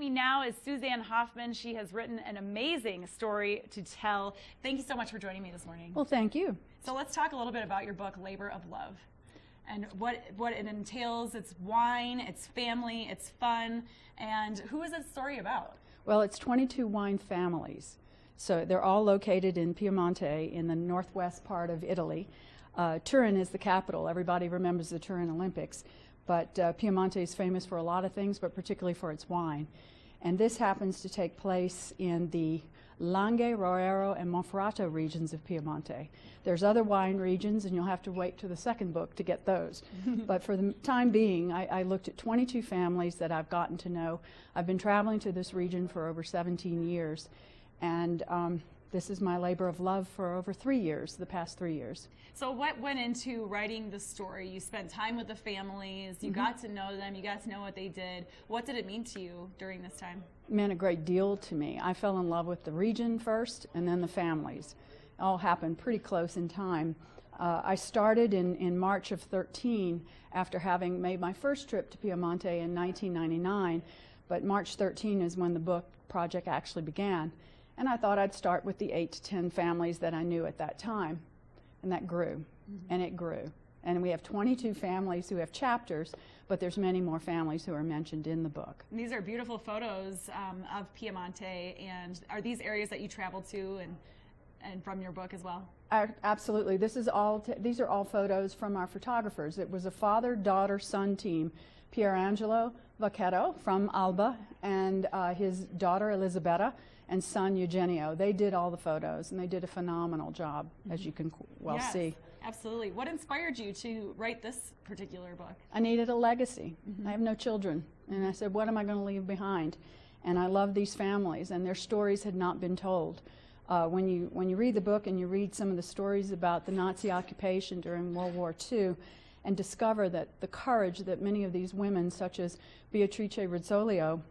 me now is Suzanne Hoffman. She has written an amazing story to tell. Thank you so much for joining me this morning. Well, thank you. So let's talk a little bit about your book, Labor of Love, and what it entails. It's wine, it's family, it's fun, and who is this story about? Well, it's 22 wine families. So they're all located in Piemonte in the northwest part of Italy. Turin is the capital. Everybody remembers the Turin Olympics. But Piemonte is famous for a lot of things, but particularly for its wine. And this happens to take place in the Langhe, Roero, and Monferrato regions of Piemonte. There's other wine regions, and you'll have to wait to the second book to get those. But for the time being, I looked at 22 families that I've gotten to know. I've been traveling to this region for over 17 years. And this is my labor of love for over 3 years, the past 3 years. So what went into writing the story? You spent time with the families, you got to know them, you got to know what they did. What did it mean to you during this time? It meant a great deal to me. I fell in love with the region first and then the families. It all happened pretty close in time. I started in March of 13 after having made my first trip to Piemonte in 1999, but March 13 is when the book project actually began. And I thought I'd start with the 8 to 10 families that I knew at that time. And that grew, and it grew. And we have 22 families who have chapters, but there's many more families who are mentioned in the book. And these are beautiful photos of Piemonte, and are these areas that you traveled to and from your book as well? Absolutely. These are all photos from our photographers. It was a father, daughter, son team. Pierangelo Vacchetto from Alba and his daughter Elisabetta and son Eugenio. They did all the photos, and they did a phenomenal job, as you can Yes, see. Absolutely. What inspired you to write this particular book? I needed a legacy. I have no children, and I said, what am I going to leave behind? And I love these families, and their stories had not been told. When you read the book and you read some of the stories about the Nazi occupation during World War II, and discover that the courage that many of these women, such as Beatrice Rizzolio,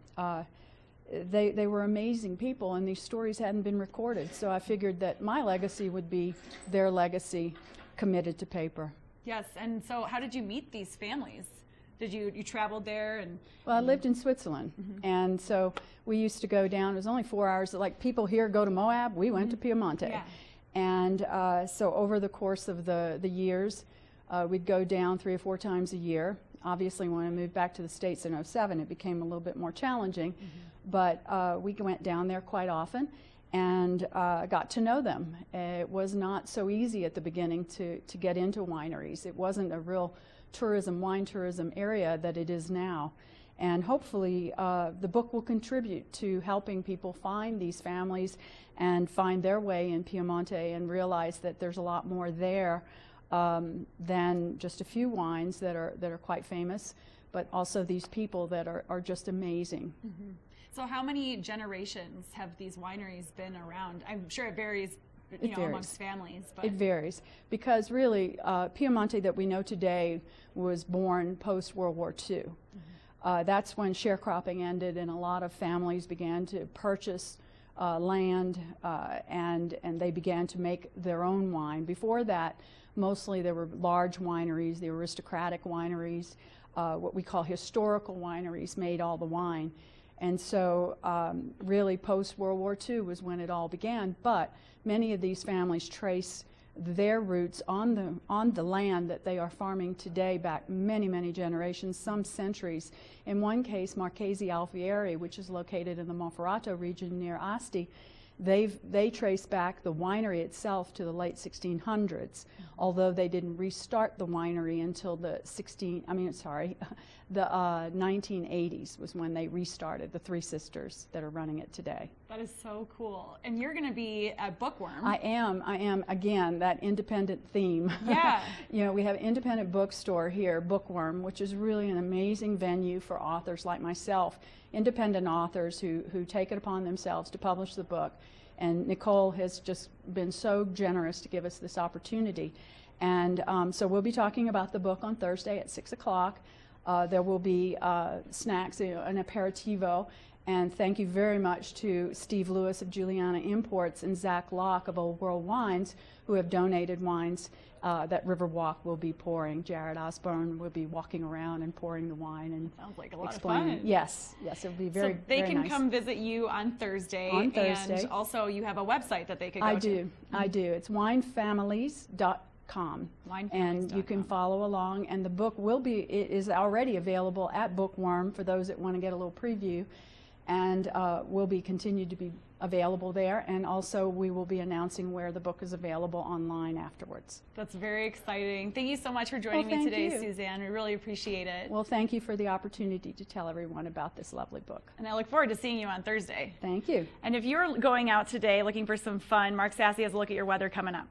they were amazing people, and these stories hadn't been recorded. So I figured that my legacy would be their legacy committed to paper. Yes, and so how did you meet these families? Did you traveled there? Well, I lived in Switzerland, and so we used to go down. It was only 4 hours. Like people here go to Moab, we went to Piemonte. Yeah. And so over the course of the years, we'd go down 3 or 4 times a year. Obviously, when I moved back to the States in '07, it became a little bit more challenging. But we went down there quite often and got to know them. It was not so easy at the beginning to get into wineries. It wasn't a real wine tourism area that it is now. And hopefully the book will contribute to helping people find these families and find their way in Piemonte and realize that there's a lot more there than just a few wines that are quite famous, but also these people that are just amazing. So how many generations have these wineries been around? I'm sure it varies, amongst families. But it varies because really Piemonte that we know today was born post-World War II. That's when sharecropping ended and a lot of families began to purchase land and they began to make their own wine. Before that, mostly there were large wineries, the aristocratic wineries, what we call historical wineries made all the wine. And so really post-World War II was when it all began, but many of these families trace their roots on the land that they are farming today back many, many generations, some centuries. In one case, Marchesi Alfieri, which is located in the Monferrato region near Asti, they trace back the winery itself to the late 1600s, although they didn't restart the winery until the 1980s was when they restarted, the 3 sisters that are running it today. That is so cool. And you're going to be at Bookworm. I am, again, that independent theme. Yeah. We have an independent bookstore here, Bookworm, which is really an amazing venue for authors like myself, independent authors who take it upon themselves to publish the book. And Nicole has just been so generous to give us this opportunity. And so we'll be talking about the book on Thursday at 6 o'clock. There will be snacks, an aperitivo. And thank you very much to Steve Lewis of Juliana Imports and Zach Locke of Old World Wines, who have donated wines that Riverwalk will be pouring. Jared Osborne will be walking around and pouring the wine and Sounds like a lot explaining. of fun. Yes, it'll be very, so they very can nice. come visit you on Thursday. On Thursday. And also you have a website that they could go I to. do. I do. It's winefamilies.com. And you can follow along. And the book it is already available at Bookworm for those that want to get a little preview. And will be continued to be available there. And also we will be announcing where the book is available online afterwards. That's very exciting. Thank you so much for joining me today, Suzanne. We really appreciate it. Well, thank you for the opportunity to tell everyone about this lovely book. And I look forward to seeing you on Thursday. Thank you. And if you're going out today looking for some fun, Mark Sassy has a look at your weather coming up.